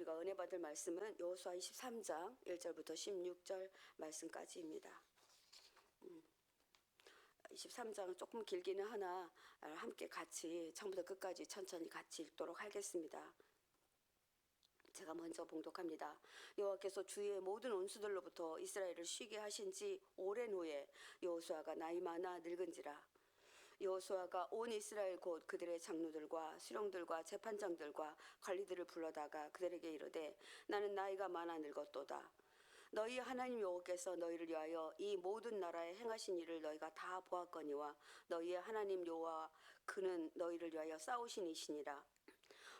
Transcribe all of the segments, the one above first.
우리가 은혜 받을 말씀은 여호수아 23장 1절부터 16절 말씀까지입니다. 23장은 조금 길기는 하나 함께 같이 처음부터 끝까지 천천히 같이 읽도록 하겠습니다. 제가 먼저 봉독합니다. 여호와께서 주의 모든 원수들로부터 이스라엘을 쉬게 하신 지 오랜 후에 여호수아가 나이 많아 늙은지라. 여호수아가 온 이스라엘 곧 그들의 장로들과 수령들과 재판장들과 관리들을 불러다가 그들에게 이르되 나는 나이가 많아 늙었도다. 너희 하나님 여호와께서 너희를 위하여 이 모든 나라에 행하신 일을 너희가 다 보았거니와 너희의 하나님 여호와 그는 너희를 위하여 싸우신 이시니라.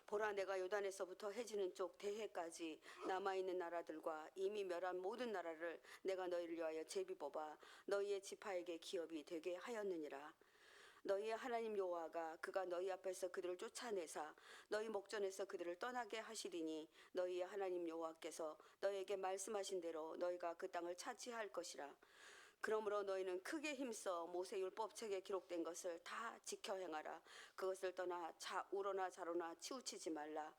보라, 내가 요단에서부터 해지는 쪽 대해까지 남아있는 나라들과 이미 멸한 모든 나라를 내가 너희를 위하여 제비 뽑아 너희의 지파에게 기업이 되게 하였느니라. 너희의 하나님 여호와가 그가 너희 앞에서 그들을 쫓아내사 너희 목전에서 그들을 떠나게 하시리니 너희의 하나님 여호와께서 너희에게 말씀하신 대로 너희가 그 땅을 차지할 것이라. 그러므로 너희는 크게 힘써 모세 율법책에 기록된 것을 다 지켜 행하라. 그것을 떠나 우로나 좌로나 치우치지 말라.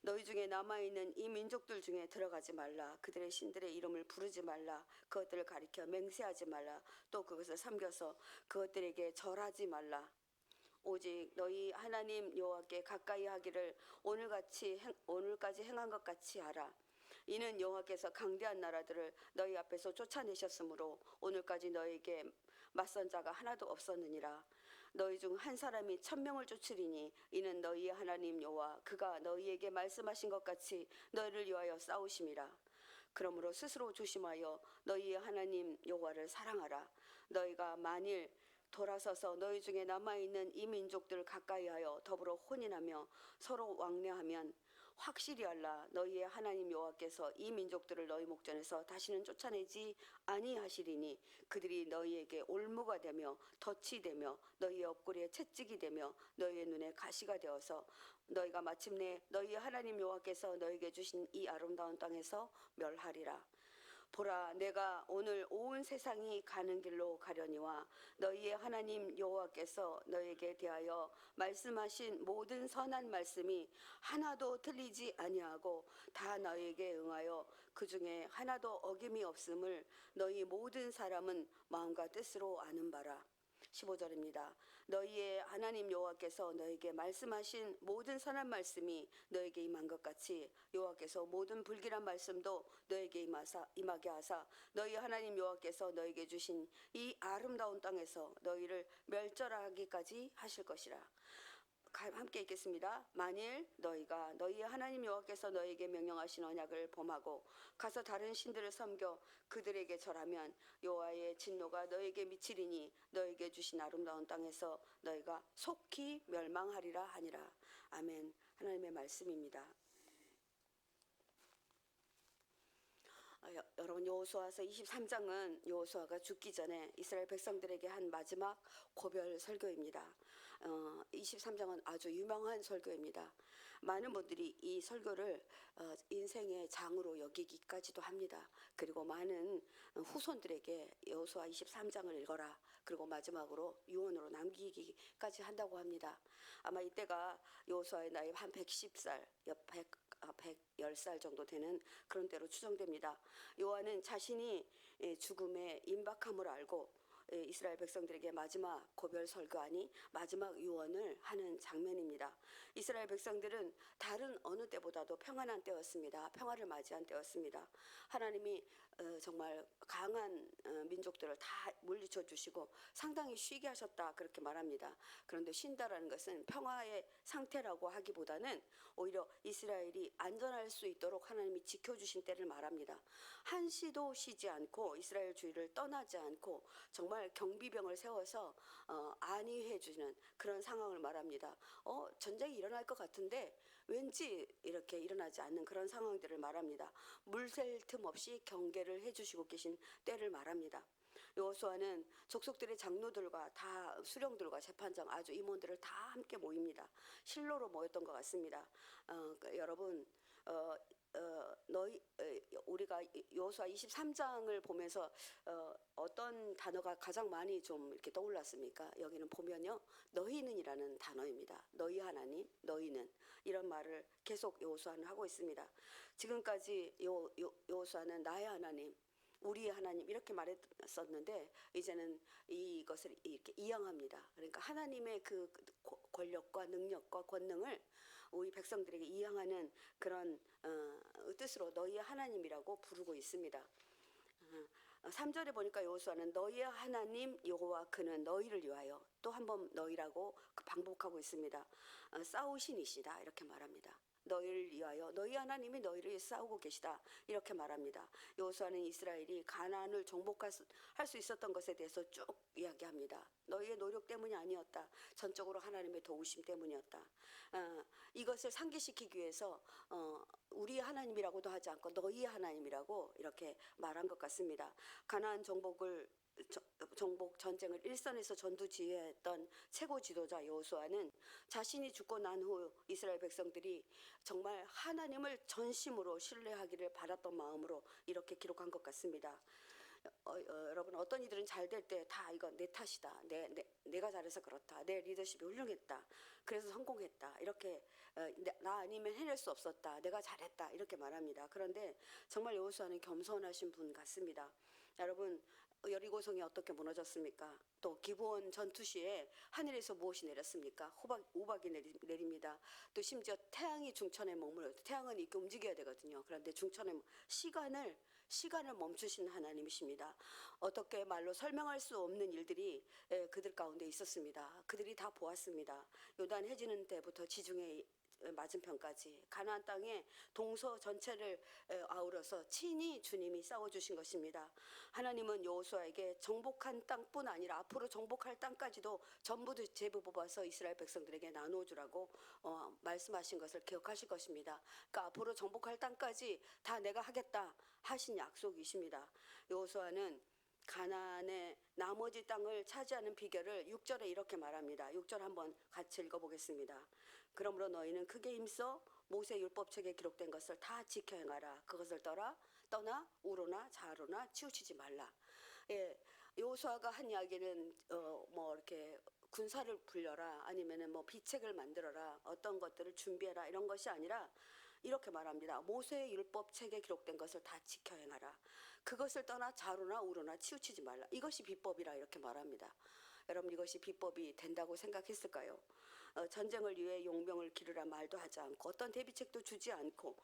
너희 중에 남아있는 이 민족들 중에 들어가지 말라. 그들의 신들의 이름을 부르지 말라. 그것들을 가리켜 맹세하지 말라. 또 그것을 삼겨서 그것들에게 절하지 말라. 오직 너희 하나님 여호와께 가까이 하기를 오늘까지 행한 것 같이 하라. 이는 여호와께서 강대한 나라들을 너희 앞에서 쫓아내셨으므로 오늘까지 너희에게 맞선 자가 하나도 없었느니라. 너희 중 한 사람이 1000명을 쫓으리니 이는 너희의 하나님 여호와 그가 너희에게 말씀하신 것 같이 너희를 위하여 싸우심이라. 그러므로 스스로 조심하여 너희의 하나님 여호와를 사랑하라. 너희가 만일 돌아서서 너희 중에 남아있는 이 민족들을 가까이하여 더불어 혼인하며 서로 왕래하면 확실히 알라. 너희의 하나님 여호와께서 이 민족들을 너희 목전에서 다시는 쫓아내지 아니하시리니 그들이 너희에게 올무가 되며 덫이 되며 너희의 옆구리에 채찍이 되며 너희의 눈에 가시가 되어서 너희가 마침내 너희의 하나님 여호와께서 너희에게 주신 이 아름다운 땅에서 멸하리라. 보라, 내가 오늘 온 세상이 가는 길로 가려니와 너희의 하나님 여호와께서 너희에게 대하여 말씀하신 모든 선한 말씀이 하나도 틀리지 아니하고 다 너희에게 응하여 그 중에 하나도 어김이 없음을 너희 모든 사람은 마음과 뜻으로 아는 바라. 15절입니다. 너희의 하나님 여호와께서 너에게 말씀하신 모든 선한 말씀이 너에게 임한 것 같이 여호와께서 모든 불길한 말씀도 너에게 임하게 하사 너희 하나님 여호와께서 너에게 주신 이 아름다운 땅에서 너희를 멸절하기까지 하실 것이라. 함께 읽겠습니다. 만일 너희가 너희 하나님 여호와께서 너희에게 명령하신 언약을 범하고 가서 다른 신들을 섬겨 그들에게 절하면 여호와의 진노가 너희에게 미치리니 너희에게 주신 아름다운 땅에서 너희가 속히 멸망하리라 하니라. 아멘. 하나님의 말씀입니다. 여러분, 여호수아서 23장은 여호수아가 죽기 전에 이스라엘 백성들에게 한 마지막 고별 설교입니다. 23장은 아주 유명한 설교입니다. 많은 분들이 이 설교를 인생의 장으로 여기기까지도 합니다. 그리고 많은 후손들에게 여호수아 23장을 읽어라. 그리고 마지막으로 유언으로 남기기까지 한다고 합니다. 아마 이때가 여호수아의 나이 한 110살, 110살 정도 되는 그런 때로 추정됩니다. 요한은 자신이 죽음의 임박함을 알고 이스라엘 백성들에게 마지막 고별 설교하니 마지막 유언을 하는 장면입니다. 이스라엘 백성들은 다른 어느 때보다도 평안한 때였습니다. 평화를 맞이한 때였습니다. 하나님이 정말 강한 민족들을 다 물리쳐 주시고 상당히 쉬게 하셨다 그렇게 말합니다. 그런데 쉰다라는 것은 평화의 상태라고 하기보다는 오히려 이스라엘이 안전할 수 있도록 하나님이 지켜주신 때를 말합니다. 한시도 쉬지 않고 이스라엘 주위를 떠나지 않고 정말 경비병을 세워서 안위해 주는 그런 상황을 말합니다. 전쟁이 일어날 것 같은데 왠지 이렇게 일어나지 않는 그런 상황들을 말합니다. 물샐 틈 없이 경계를 해주시고 계신 때를 말합니다. 여호수아는 족속들의 장로들과 다 수령들과 재판장 아주 임원들을 다 함께 모입니다. 실로로 모였던 것 같습니다. 여러분 우리가 여호수아 23장을 보면서 어떤 단어가 가장 많이 좀 이렇게 떠올랐습니까? 여기는 보면요, 너희는이라는 단어입니다. 너희 하나님, 너희는, 이런 말을 계속 여호수아는 하고 있습니다. 지금까지 여호수아는 나의 하나님, 우리의 하나님 이렇게 말했었는데 이제는 이것을 이렇게 이양합니다. 그러니까 하나님의 그 권력과 능력과 권능을 우리 백성들에게 이양하는 그런 뜻으로 너희의 하나님이라고 부르고 있습니다. 3절에 보니까 여호수아는 너희의 하나님 여호와 그는 너희를 위하여, 또 한 번 너희라고 반복하고 있습니다. 싸우신이시다 이렇게 말합니다. 너희를 위하여, 너희 하나님이 너희를 위해 싸우고 계시다 이렇게 말합니다. 여호수아는 이스라엘이 가나안을 정복할 수 있었던 것에 대해서 쭉 이야기합니다. 너희의 노력 때문이 아니었다. 전적으로 하나님의 도우심 때문이었다. 이것을 상기시키기 위해서 우리 하나님이라고도 하지 않고 너희 하나님이라고 이렇게 말한 것 같습니다. 가나안 정복 전쟁을 일선에서 전두지휘했던 최고 지도자 여호수아는 자신이 죽고 난 후 이스라엘 백성들이 정말 하나님을 전심으로 신뢰하기를 바랐던 마음으로 이렇게 기록한 것 같습니다. 여러분, 어떤 이들은 잘 될 때 다 이거 내 탓이다. 내가 잘해서 그렇다. 내 리더십이 훌륭했다. 그래서 성공했다. 이렇게 나 아니면 해낼 수 없었다. 내가 잘했다. 이렇게 말합니다. 그런데 정말 여호수아는 겸손하신 분 같습니다. 여러분, 여리고성이 어떻게 무너졌습니까? 또 기브온 전투 시에 하늘에서 무엇이 내렸습니까? 우박이 내립니다. 또 심지어 태양이 중천에 머물러, 태양은 이렇게 움직여야 되거든요. 그런데 중천에 시간을 멈추신 하나님이십니다. 어떻게 말로 설명할 수 없는 일들이 그들 가운데 있었습니다. 그들이 다 보았습니다. 요단 해지는 때부터 지중해 맞은편까지 가나안 땅의 동서 전체를 아우러서 친히 주님이 싸워주신 것입니다. 하나님은 여호수아에게 정복한 땅뿐 아니라 앞으로 정복할 땅까지도 전부 제부 뽑아서 이스라엘 백성들에게 나누어주라고 말씀하신 것을 기억하실 것입니다. 그러니까 앞으로 정복할 땅까지 다 내가 하겠다 하신 약속이십니다. 여호수아는 가나안의 나머지 땅을 차지하는 비결을 6절에 이렇게 말합니다. 6절 한번 같이 읽어보겠습니다. 그러므로 너희는 크게 힘써 모세 율법책에 기록된 것을 다 지켜 행하라. 그것을 떠나 우로나 좌로나 치우치지 말라. 여호수아가 한 이야기는 뭐 이렇게 군사를 불려라, 아니면은 뭐 비책을 만들어라, 어떤 것들을 준비해라, 이런 것이 아니라 이렇게 말합니다. 모세의 율법책에 기록된 것을 다 지켜 행하라. 그것을 떠나 좌로나 우로나 치우치지 말라. 이것이 비법이라 이렇게 말합니다. 여러분, 이것이 비법이 된다고 생각했을까요? 전쟁을 위해 용병을 기르라 말도 하지 않고 어떤 대비책도 주지 않고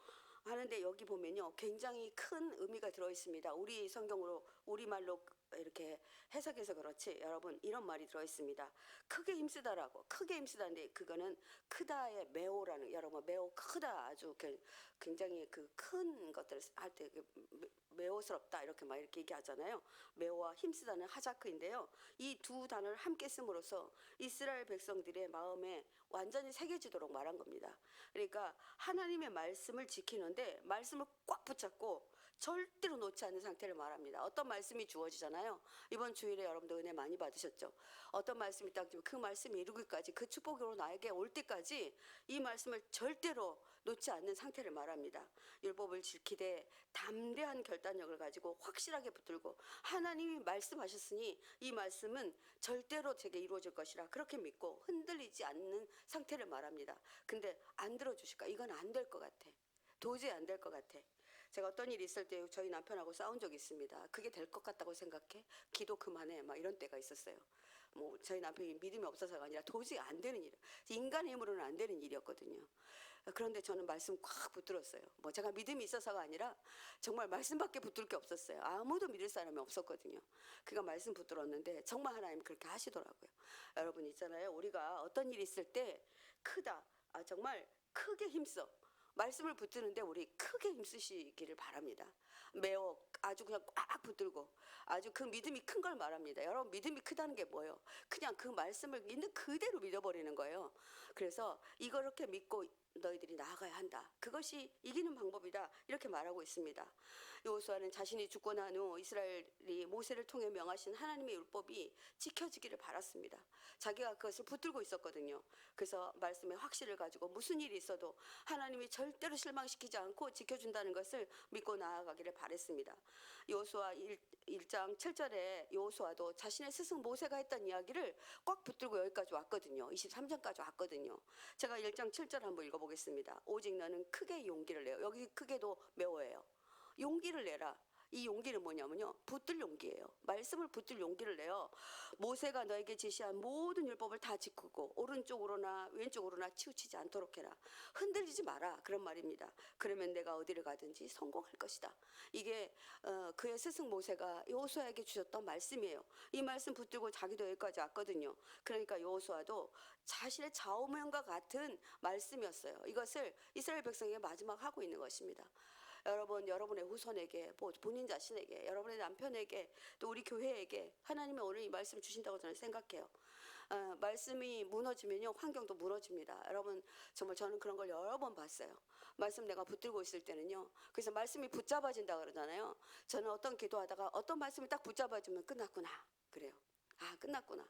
하는데, 여기 보면요, 굉장히 큰 의미가 들어 있습니다. 우리 성경으로 우리말로 이렇게 해석해서 그렇지, 여러분, 이런 말이 들어 있습니다. 크게 힘쓰다라고. 크게 힘쓰다는데 그거는 크다의 매오라는, 여러분, 매오 크다, 아주 굉장히 그 큰 것들을 할 때 매오스럽다 이렇게 막 이렇게 얘기하잖아요. 매오와 힘쓰다는 하자크인데요. 이 두 단어를 함께 씀으로써 이스라엘 백성들의 마음에 완전히 새겨지도록 말한 겁니다. 그러니까 하나님의 말씀을 지키는데 말씀을 꽉 붙잡고 절대로 놓지 않는 상태를 말합니다. 어떤 말씀이 주어지잖아요. 이번 주일에 여러분들 은혜 많이 받으셨죠? 어떤 말씀이 딱 주면 그 말씀이 이루기까지, 그 축복으로 나에게 올 때까지 이 말씀을 절대로 놓지 않는 상태를 말합니다. 율법을 지키되 담대한 결단력을 가지고 확실하게 붙들고, 하나님이 말씀하셨으니 이 말씀은 절대로 제게 이루어질 것이라 그렇게 믿고 흔들리지 않는 상태를 말합니다. 근데 안 들어주실까? 이건 안 될 것 같아. 도저히 안 될 것 같아. 제가 어떤 일이 있을 때 저희 남편하고 싸운 적이 있습니다. 그게 될 것 같다고 생각해? 기도 그만해. 막 이런 때가 있었어요. 뭐 저희 남편이 믿음이 없어서가 아니라 도저히 안 되는 일, 인간의 힘으로는 안 되는 일이었거든요. 그런데 저는 말씀 꽉 붙들었어요. 뭐 제가 믿음이 있어서가 아니라 정말 말씀밖에 붙들 게 없었어요. 아무도 믿을 사람이 없었거든요. 그가 말씀 붙들었는데 정말 하나님 그렇게 하시더라고요. 여러분 있잖아요. 우리가 어떤 일이 있을 때 크다, 정말 크게 힘써. 말씀을 붙드는데 우리 크게 힘쓰시기를 바랍니다. 매우 아주 그냥 꽉 붙들고 아주 그 믿음이 큰 걸 말합니다. 여러분, 믿음이 크다는 게 뭐예요? 그냥 그 말씀을 있는 그대로 믿어버리는 거예요. 그래서 이렇게 믿고 너희들이 나아가야 한다. 그것이 이기는 방법이다. 이렇게 말하고 있습니다. 여호수아는 자신이 죽고 난 후 이스라엘이 모세를 통해 명하신 하나님의 율법이 지켜지기를 바랐습니다. 자기가 그것을 붙들고 있었거든요. 그래서 말씀의 확신을 가지고 무슨 일이 있어도 하나님이 절대로 실망시키지 않고 지켜준다는 것을 믿고 나아가기를 바랬습니다. 여호수아 1장 7절에 여호수아도 자신의 스승 모세가 했던 이야기를 꽉 붙들고 여기까지 왔거든요. 23장까지 왔거든요. 제가 1장 7절 한번 읽어보겠습니다. 오직 너는 크게 용기를 내요. 여기 크게도 매워요. 용기를 내라. 이 용기는 뭐냐면요, 붙들 용기예요. 말씀을 붙들 용기를 내요. 모세가 너에게 제시한 모든 율법을 다 지키고 오른쪽으로나 왼쪽으로나 치우치지 않도록 해라. 흔들리지 마라. 그런 말입니다. 그러면 내가 어디를 가든지 성공할 것이다. 이게 그의 스승 모세가 여호수아에게 주셨던 말씀이에요. 이 말씀 붙들고 자기도 여기까지 왔거든요. 그러니까 여호수아도 자신의 좌우명과 같은 말씀이었어요. 이것을 이스라엘 백성에게 마지막 하고 있는 것입니다. 여러분, 여러분의 후손에게, 본인 자신에게, 여러분의 남편에게, 또 우리 교회에게 하나님이 오늘 이 말씀 주신다고 저는 생각해요. 말씀이 무너지면요, 환경도 무너집니다. 여러분, 정말 저는 그런 걸 여러 번 봤어요. 말씀 내가 붙들고 있을 때는요. 그래서 말씀이 붙잡아진다 그러잖아요. 저는 어떤 기도하다가 어떤 말씀이 딱 붙잡아지면 끝났구나. 그래요. 아, 끝났구나.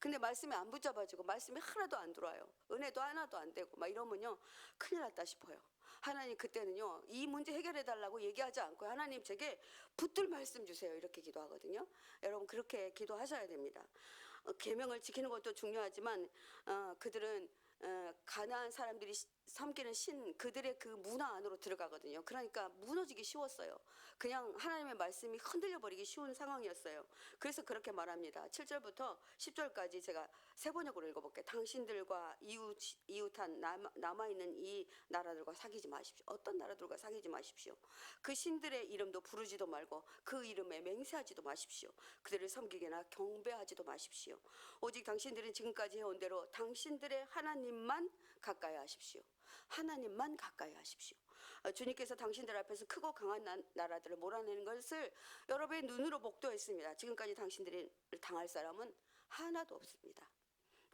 근데 말씀이 안 붙잡아지고 말씀이 하나도 안 들어와요. 은혜도 하나도 안 되고 막 이러면요, 큰일 났다 싶어요. 하나님, 그때는요, 이 문제 해결해 달라고 얘기하지 않고 하나님 제게 붙들 말씀 주세요, 이렇게 기도하거든요. 여러분, 그렇게 기도하셔야 됩니다. 계명을 지키는 것도 중요하지만 그들은 가나안 사람들이 섬기는 신, 그들의 그 문화 안으로 들어가거든요. 그러니까 무너지기 쉬웠어요. 그냥 하나님의 말씀이 흔들려 버리기 쉬운 상황이었어요. 그래서 그렇게 말합니다. 7절부터 10절까지 제가 세 번역으로 읽어볼게요. 당신들과 이웃한 남아있는 이 나라들과 사귀지 마십시오. 어떤 나라들과 사귀지 마십시오. 그 신들의 이름도 부르지도 말고 그 이름에 맹세하지도 마십시오. 그들을 섬기거나 경배하지도 마십시오. 오직 당신들은 지금까지 해온 대로 당신들의 하나님만 가까이 하십시오. 하나님만 가까이 하십시오. 주님께서 당신들 앞에서 크고 강한 나라들을 몰아내는 것을 여러분의 눈으로 목도했습니다. 지금까지 당신들이 당할 사람은 하나도 없습니다.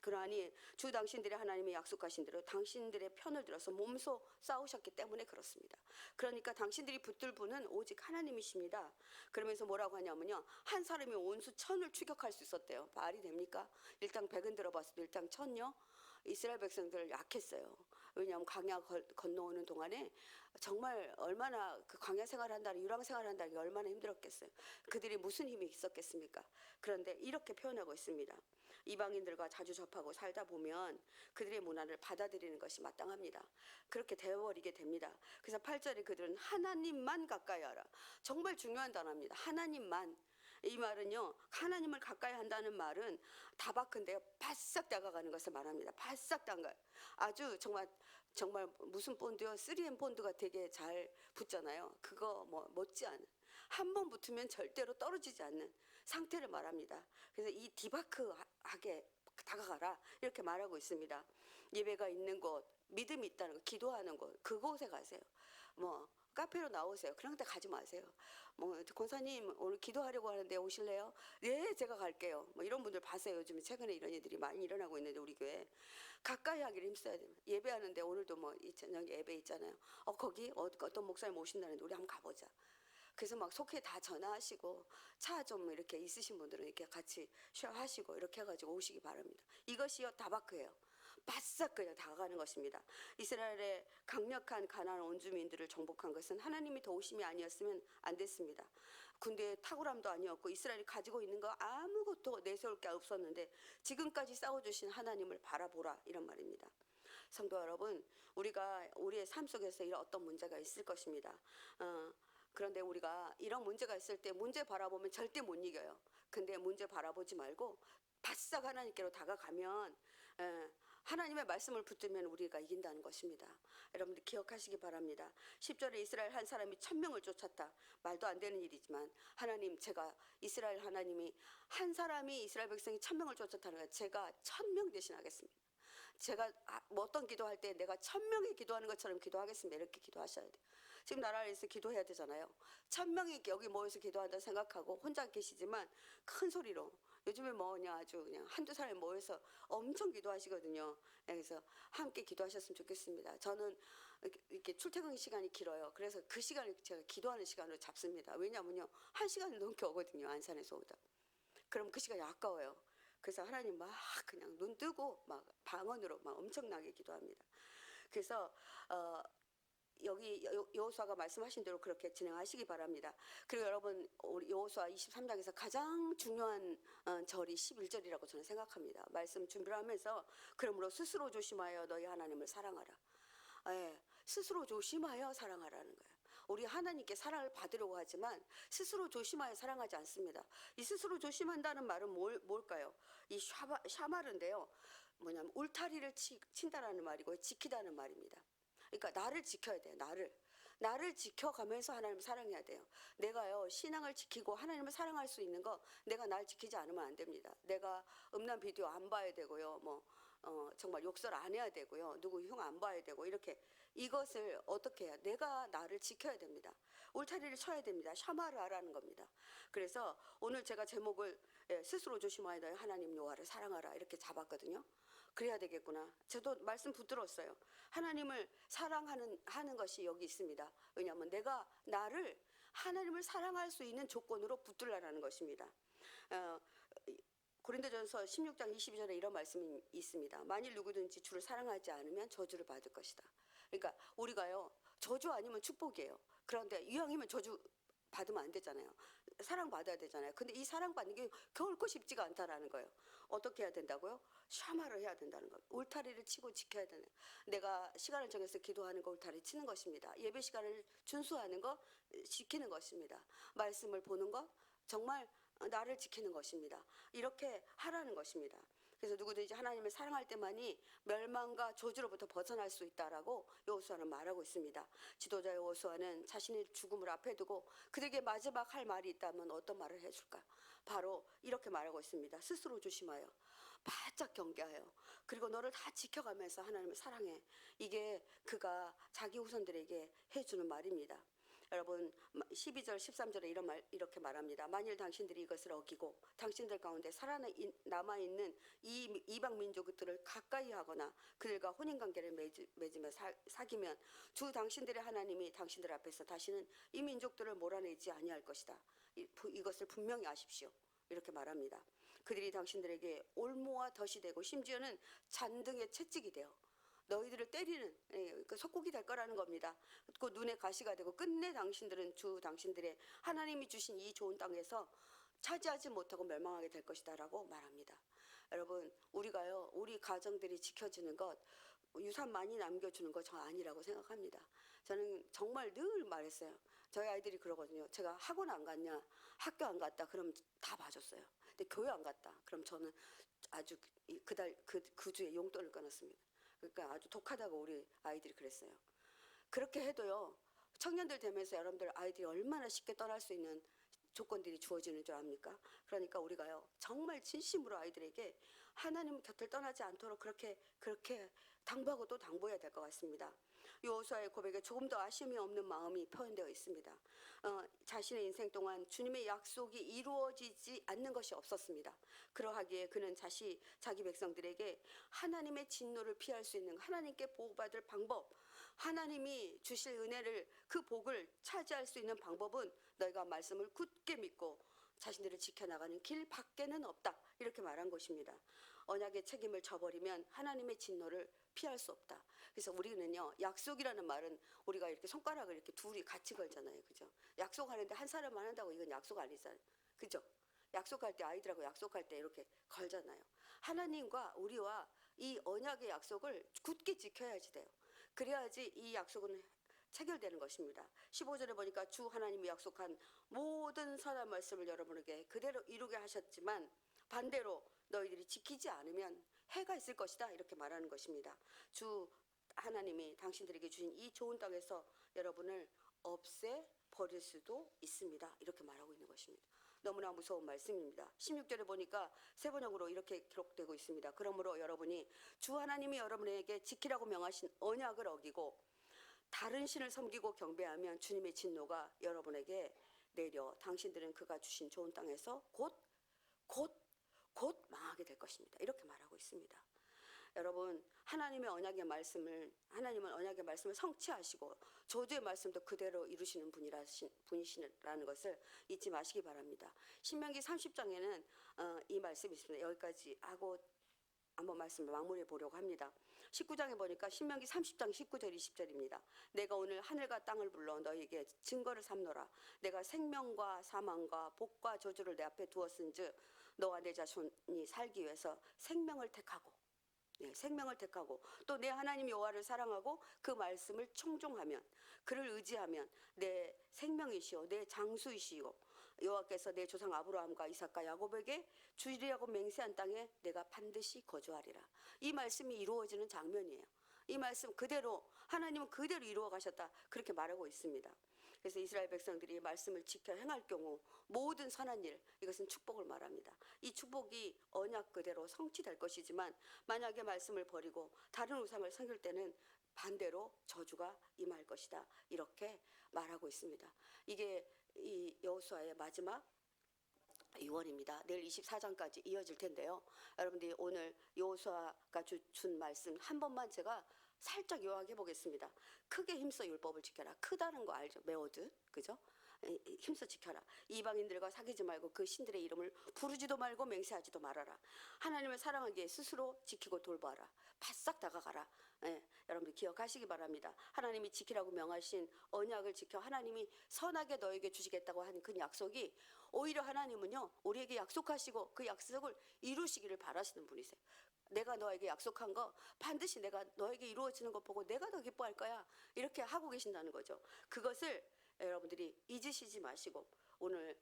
그러하니 주 당신들의 하나님의 약속하신 대로 당신들의 편을 들어서 몸소 싸우셨기 때문에 그렇습니다. 그러니까 당신들이 붙들 분은 오직 하나님이십니다. 그러면서 뭐라고 하냐면요, 한 사람이 온수 천을 추격할 수 있었대요. 말이 됩니까? 일당 100은 들어봤어도 일당 1000요? 이스라엘 백성들 약했어요. 왜냐하면 광야 건너오는 동안에 정말 얼마나 그 광야 생활한다는, 유랑 생활한다는 게 얼마나 힘들었겠어요. 그들이 무슨 힘이 있었겠습니까? 그런데 이렇게 표현하고 있습니다. 이방인들과 자주 접하고 살다 보면 그들의 문화를 받아들이는 것이 마땅합니다. 그렇게 되어버리게 됩니다. 그래서 8절에 그들은 하나님만 가까이 하라. 정말 중요한 단어입니다. 하나님만. 이 말은요, 하나님을 가까이 한다는 말은 다바크인데요, 바싹 다가가는 것을 말합니다. 바싹 다가가요. 아주 정말 무슨 본드요? 3M 본드가 되게 잘 붙잖아요. 그거 뭐 못지않은, 한 번 붙으면 절대로 떨어지지 않는 상태를 말합니다. 그래서 이 디바크하게 다가가라, 이렇게 말하고 있습니다. 예배가 있는 곳, 믿음이 있다는 것, 기도하는 곳, 그곳에 가세요. 뭐 카페로 나오세요. 그런 데 가지 마세요. 뭐 권사님 오늘 기도하려고 하는데 오실래요? 네, 제가 갈게요. 뭐 이런 분들 봤어요. 요즘에 최근에 이런 일들이 많이 일어나고 있는데 우리 교회 가까이 하기를 힘써야 됩니다. 예배하는데 오늘도 뭐 이 저녁 예배 있잖아요. 거기 어떤 목사님 오신다는데 우리 한번 가보자. 그래서 막 속해 다 전화하시고 차 좀 이렇게 있으신 분들은 이렇게 같이 쉐어하시고 이렇게 해가지고 오시기 바랍니다. 이것이요, 다바크예요. 바싹 그냥 다가가는 것입니다. 이스라엘의 강력한 가나안 원주민들을 정복한 것은 하나님이 도우심이 아니었으면 안 됐습니다. 군대의 탁월함도 아니었고 이스라엘이 가지고 있는 거 아무것도 내세울 게 없었는데 지금까지 싸워주신 하나님을 바라보라, 이런 말입니다. 성도 여러분, 우리가 우리의 삶 속에서 이런 어떤 문제가 있을 것입니다. 그런데 우리가 이런 문제가 있을 때 문제 바라보면 절대 못 이겨요. 근데 문제 바라보지 말고 바싹 하나님께로 다가가면 하나님의 말씀을 붙들면 우리가 이긴다는 것입니다. 여러분들 기억하시기 바랍니다. 10절에 이스라엘 한 사람이 1000명을 쫓았다. 말도 안 되는 일이지만 하나님, 제가 이스라엘 하나님이 한 사람이 이스라엘 백성이 1000명을 쫓았다는 거, 제가 1000명 대신하겠습니다. 제가 뭐 어떤 기도할 때 내가 1000명이 기도하는 것처럼 기도하겠습니다. 이렇게 기도하셔야 돼요. 지금 나라에서 기도해야 되잖아요. 1000명이 여기 모여서 기도한다 생각하고 혼자 계시지만 큰 소리로 요즘에 뭐냐 아주 그냥 한두 사람이 모여서 엄청 기도하시거든요. 그래서 함께 기도하셨으면 좋겠습니다. 저는 이렇게 출퇴근 시간이 길어요. 그래서 그 시간을 제가 기도하는 시간으로 잡습니다. 왜냐면요, 1시간이 넘게 오거든요, 안산에서 오다. 그럼 그 시간이 아까워요. 그래서 하나님 막 그냥 눈 뜨고 막 방언으로 막 엄청나게 기도합니다. 그래서 여기 여호수아가 말씀하신 대로 그렇게 진행하시기 바랍니다. 그리고 여러분, 우리 여호수아 23장에서 가장 중요한 절이 11절이라고 저는 생각합니다. 말씀 준비를 하면서 그러므로 스스로 조심하여 너희 하나님을 사랑하라. 예, 스스로 조심하여 사랑하라는 거예요. 우리 하나님께 사랑을 받으려고 하지만 스스로 조심하여 사랑하지 않습니다. 이 스스로 조심한다는 말은 뭘까요? 이 샤마르인데요. 뭐냐면 울타리를 친다라는 말이고 지키다는 말입니다. 그러니까 나를 지켜야 돼요. 나를 지켜가면서 하나님을 사랑해야 돼요. 내가요, 신앙을 지키고 하나님을 사랑할 수 있는 거, 내가 날 지키지 않으면 안 됩니다. 내가 음란 비디오 안 봐야 되고요. 정말 욕설 안 해야 되고요. 누구 흉 안 봐야 되고, 이렇게 이것을 어떻게 해야, 내가 나를 지켜야 됩니다. 울타리를 쳐야 됩니다. 샤마를 하라는 겁니다. 그래서 오늘 제가 제목을 스스로 조심하여 너희 하나님 여호와를 사랑하라 이렇게 잡았거든요. 그래야 되겠구나. 저도 말씀 붙들었어요. 하나님을 사랑하는 것이 여기 있습니다. 왜냐하면 내가 나를 하나님을 사랑할 수 있는 조건으로 붙들라는 것입니다. 어, 고린도전서 16장 22절에 이런 말씀이 있습니다. 만일 누구든지 주를 사랑하지 않으면 저주를 받을 것이다. 그러니까 우리가요, 저주 아니면 축복이에요. 그런데 이왕이면 저주 받으면 안 되잖아요. 사랑받아야 되잖아요. 근데 이 사랑받는 게 결코 쉽지가 않다라는 거예요. 어떻게 해야 된다고요? 샤마를 해야 된다는 거예요. 울타리를 치고 지켜야 되는, 내가 시간을 정해서 기도하는 거 울타리 치는 것입니다. 예배 시간을 준수하는 거 지키는 것입니다. 말씀을 보는 거 정말 나를 지키는 것입니다. 이렇게 하라는 것입니다. 그래서 누구든지 하나님을 사랑할 때만이 멸망과 저주로부터 벗어날 수 있다라고 여호수아는 말하고 있습니다. 지도자 여호수아는 자신의 죽음을 앞에 두고 그들에게 마지막 할 말이 있다면 어떤 말을 해줄까? 바로 이렇게 말하고 있습니다. 스스로 조심하여 바짝 경계하여 그리고 너를 다 지켜가면서 하나님을 사랑해. 이게 그가 자기 후손들에게 해주는 말입니다. 여러분, 12절 13절에 이렇게 말합니다. 만일 당신들이 이것을 어기고 당신들 가운데 남아있는 이 이방 민족들을 가까이 하거나 그들과 혼인관계를 맺으며 사귀면 주 당신들의 하나님이 당신들 앞에서 다시는 이 민족들을 몰아내지 아니할 것이다. 이것을 분명히 아십시오. 이렇게 말합니다. 그들이 당신들에게 올무와 덫이 되고 심지어는 잔등의 채찍이 되어 너희들을 때리는 그 속국이 될 거라는 겁니다. 그 눈에 가시가 되고 끝내 당신들은 주 당신들의 하나님이 주신 이 좋은 땅에서 차지하지 못하고 멸망하게 될 것이다라고 말합니다. 여러분, 우리가요, 우리 가정들이 지켜지는 것, 유산 많이 남겨주는 거 저 아니라고 생각합니다. 저는 정말 늘 말했어요. 저희 아이들이 그러거든요. 제가 학원 안 갔냐, 학교 안 갔다 그럼 다 봐줬어요. 근데 교회 안 갔다 그럼 저는 아주 그 주에 용돈을 끊었습니다. 그러니까 아주 독하다고 우리 아이들이 그랬어요. 그렇게 해도요, 청년들 되면서 여러분들 아이들이 얼마나 쉽게 떠날 수 있는 조건들이 주어지는 줄 압니까? 그러니까 우리가요, 정말 진심으로 아이들에게 하나님 곁을 떠나지 않도록 그렇게 당부하고 또 당부해야 될 것 같습니다. 여호수아의 고백에 조금 더 아쉬움이 없는 마음이 표현되어 있습니다. 자신의 인생 동안 주님의 약속이 이루어지지 않는 것이 없었습니다. 그러하기에 그는 자기 백성들에게 하나님의 진노를 피할 수 있는, 하나님께 보호받을 방법, 하나님이 주실 은혜를, 그 복을 차지할 수 있는 방법은 너희가 말씀을 굳게 믿고 자신들을 지켜나가는 길 밖에는 없다. 이렇게 말한 것입니다. 언약의 책임을 져버리면 하나님의 진노를 피할 수 없다. 그래서 우리는요, 약속이라는 말은 우리가 이렇게 손가락을 이렇게 둘이 같이 걸잖아요. 그죠? 약속하는데 한 사람만 한다고 이건 약속 아니잖아요. 그죠? 약속할 때, 아이들하고 약속할 때 이렇게 걸잖아요. 하나님과 우리와 이 언약의 약속을 굳게 지켜야지 돼요. 그래야지 이 약속은 체결되는 것입니다. 15절에 보니까 주 하나님이 약속한 모든 선한 말씀을 여러분에게 그대로 이루게 하셨지만 반대로 너희들이 지키지 않으면 해가 있을 것이다. 이렇게 말하는 것입니다. 주 하나님이 당신들에게 주신 이 좋은 땅에서 여러분을 없애버릴 수도 있습니다. 이렇게 말하고 있는 것입니다. 너무나 무서운 말씀입니다. 16절에 보니까 세 번역으로 이렇게 기록되고 있습니다. 그러므로 여러분이 주 하나님이 여러분에게 지키라고 명하신 언약을 어기고 다른 신을 섬기고 경배하면 주님의 진노가 여러분에게 내려 당신들은 그가 주신 좋은 땅에서 곧 곧 망하게 될 것입니다. 이렇게 말하고 있습니다. 여러분, 하나님은 언약의 말씀을 성취하시고 저주의 말씀도 그대로 이루시는 분이시라는 것을 잊지 마시기 바랍니다. 신명기 30장에는 이 말씀이 있습니다. 여기까지 하고 한번 말씀을 마무리해 보려고 합니다. 19장에 보니까 신명기 30장 19절 20절입니다. 내가 오늘 하늘과 땅을 불러 너희에게 증거를 삼노라. 내가 생명과 사망과 복과 저주를 내 앞에 두었은즉 너와 내 자손이 살기 위해서 생명을 택하고 또 내 하나님 여호와를 사랑하고 그 말씀을 청종하면 그를 의지하면 내 생명이시오 내 장수이시오 여호와께서 내 조상 아브라함과 이삭과 야곱에게 주리라고 맹세한 땅에 내가 반드시 거주하리라. 이 말씀이 이루어지는 장면이에요. 이 말씀 그대로 하나님은 그대로 이루어 가셨다 그렇게 말하고 있습니다. 그래서 이스라엘 백성들이 말씀을 지켜 행할 경우 모든 선한 일, 이것은 축복을 말합니다. 이 축복이 언약 그대로 성취될 것이지만 만약에 말씀을 버리고 다른 우상을 섬길 때는 반대로 저주가 임할 것이다 이렇게 말하고 있습니다. 이게 이 여호수아의 마지막 유언입니다. 내일 24장까지 이어질 텐데요. 여러분들이 오늘 여호수아가 준 말씀 한 번만 제가 살짝 요약해 보겠습니다. 크게 힘써 율법을 지켜라. 크다는 거 알죠? 메오드, 그죠? 힘써 지켜라. 이방인들과 사귀지 말고 그 신들의 이름을 부르지도 말고 맹세하지도 말아라. 하나님을 사랑하기에 스스로 지키고 돌보아라. 바싹 다가가라. 여러분들 기억하시기 바랍니다. 하나님이 지키라고 명하신 언약을 지켜 하나님이 선하게 너에게 주시겠다고 한 그 약속이 오히려 하나님은요 우리에게 약속하시고 그 약속을 이루시기를 바라시는 분이세요. 내가 너에게 약속한 거 반드시 내가 너에게 이루어지는 거 보고 내가 더 기뻐할 거야 이렇게 하고 계신다는 거죠. 그것을 여러분들이 잊으시지 마시고 오늘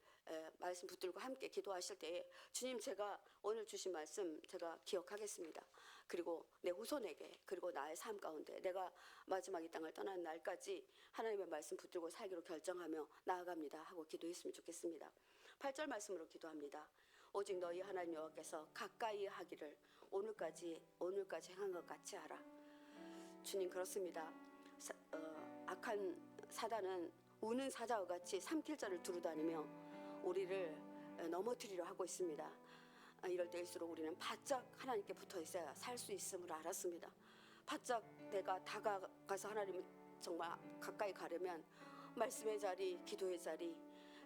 말씀 붙들고 함께 기도하실 때에 주님 제가 오늘 주신 말씀 제가 기억하겠습니다. 그리고 내 후손에게 그리고 나의 삶 가운데 내가 마지막 이 땅을 떠나는 날까지 하나님의 말씀 붙들고 살기로 결정하며 나아갑니다 하고 기도했으면 좋겠습니다. 8절 말씀으로 기도합니다. 오직 너희 하나님 여호와께서 가까이 하기를 오늘까지 행한 것 같이 하라. 주님 그렇습니다. 악한 사단은 우는 사자와 같이 삼킬자를 두루다니며 우리를 넘어뜨리려 하고 있습니다. 이럴 때일수록 우리는 바짝 하나님께 붙어 있어야 살 수 있음을 알았습니다. 바짝 내가 다가가서 하나님을 정말 가까이 가려면 말씀의 자리, 기도의 자리,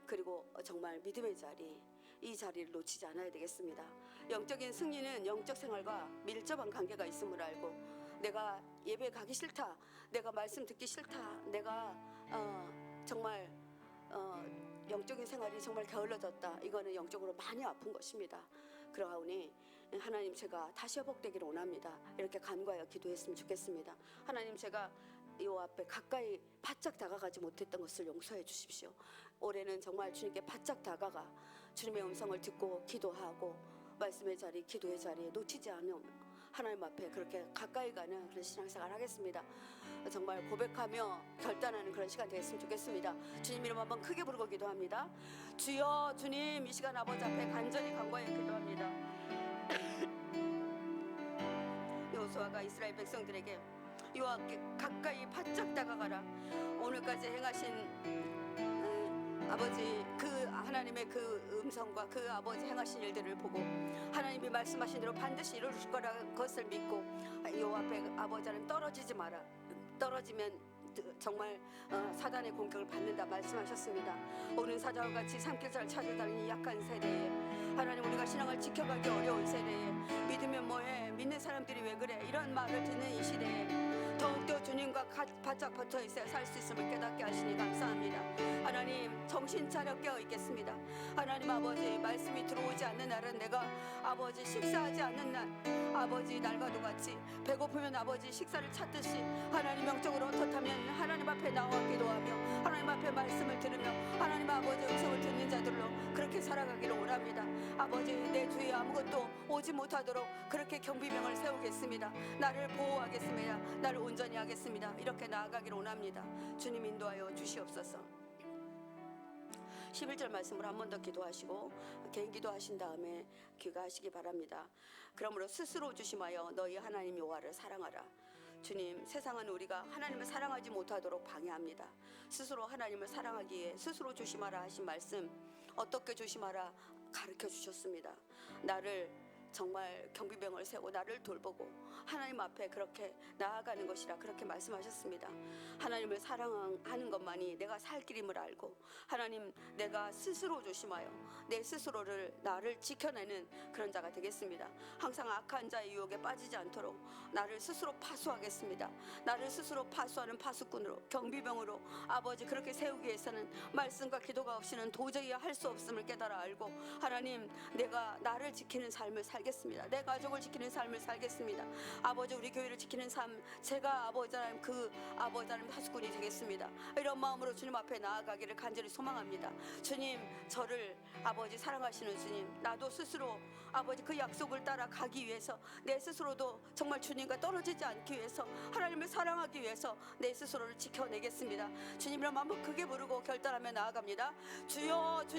그리고 정말 믿음의 자리, 이 자리를 놓치지 않아야 되겠습니다. 영적인 승리는 영적 생활과 밀접한 관계가 있음을 알고 내가 예배 가기 싫다, 내가 말씀 듣기 싫다, 내가 정말 영적인 생활이 정말 게을러졌다, 이거는 영적으로 많이 아픈 것입니다. 그러하오니 하나님 제가 다시 회복되기를 원합니다. 이렇게 간구하여 기도했으면 좋겠습니다. 하나님 제가 이 앞에 가까이 바짝 다가가지 못했던 것을 용서해 주십시오. 올해는 정말 주님께 바짝 다가가 주님의 음성을 듣고 기도하고 말씀의 자리, 기도의 자리에 놓치지 않으며 하나님 앞에 그렇게 가까이 가는 그런 신앙생활 하겠습니다. 정말 고백하며 결단하는 그런 시간 되었으면 좋겠습니다. 주님 이름 한번 크게 부르고 기도합니다. 주여, 주님, 이 시간 아버지 앞에 간절히 간구하여 기도합니다. 여호수아가 이스라엘 백성들에게 여호와께 가까이 바짝 다가가라. 오늘까지 행하신 아버지 그 하나님의 그 음성과 그 아버지 행하신 일들을 보고 하나님이 말씀하신 대로 반드시 이루실 거라는 것을 믿고 여호와 앞에 아버지 하나님 떨어지지 마라. 떨어지면 정말 사단의 공격을 받는다 말씀하셨습니다. 오는 사자와 같이 삼킬자를 찾아다니는 약한 세대에 하나님 우리가 신앙을 지켜가기 어려운 세대에 믿으면 뭐해, 믿는 사람들이 왜 그래, 이런 말을 듣는 이 시대에 더욱더 주님과 바짝 붙어 있어야 살 수 있음을 깨닫게 하시니 감사합니다. 하나님 정신 차려 깨어 있겠습니다. 하나님 아버지 말씀이 들어오지 않는 날은 내가 아버지 식사하지 않는 날, 아버지 날과도 같이 배고프면 아버지 식사를 찾듯이 하나님 영적으로 어떻다면 하나님 앞에 나와 기도하며 하나님 앞에 말씀을 들으며 하나님 아버지 음성을 듣는 자들로 그렇게 살아가기를 원합니다. 아버지 내 주위에 아무것도 오지 못하도록 그렇게 경비병을 세우겠습니다. 나를 보호하겠습니다. 나를 온전히 하겠습니다. 이렇게 나아가기를 원합니다. 주님 인도하여 주시옵소서. 11절 말씀을 한 번 더 기도하시고 개인 기도하신 다음에 귀가하시기 바랍니다. 그러므로 스스로 조심하여 너희 하나님 여호와를 사랑하라. 주님, 세상은 우리가 하나님을 사랑하지 못하도록 방해합니다. 스스로 하나님을 사랑하기에 스스로 조심하라 하신 말씀, 어떻게 조심하라 가르쳐 주셨습니다. 나를 정말 경비병을 세우고 나를 돌보고 하나님 앞에 그렇게 나아가는 것이라 그렇게 말씀하셨습니다. 하나님을 사랑하는 것만이 내가 살 길임을 알고 하나님 내가 스스로 조심하여 내 스스로를 나를 지켜내는 그런 자가 되겠습니다. 항상 악한 자의 유혹에 빠지지 않도록 나를 스스로 파수하겠습니다. 나를 스스로 파수하는 파수꾼으로 경비병으로 아버지 그렇게 세우기 위해서는 말씀과 기도가 없이는 도저히 할 수 없음을 깨달아 알고 하나님 내가 나를 지키는 삶을 살겠습니다. 내 가족을 지키는 삶을 살겠습니다. 아버지 우리 교회를 지키는 삶 제가 아버지 하나님 그 아버지 하나님 파수꾼이 되겠습니다. 이런 마음으로 주님 앞에 나아가기를 간절히 소망합니다. 주님 저를 아버지 사랑하시는 주님 나도 스스로 아버지 그 약속을 따라 가기 위해서 내 스스로도 정말 주님과 떨어지지 않기 위해서 하나님을 사랑하기 위해서 내 스스로를 지켜내겠습니다. 주님 이런 마음을 크게 부르고 결단하며 나아갑니다. 주여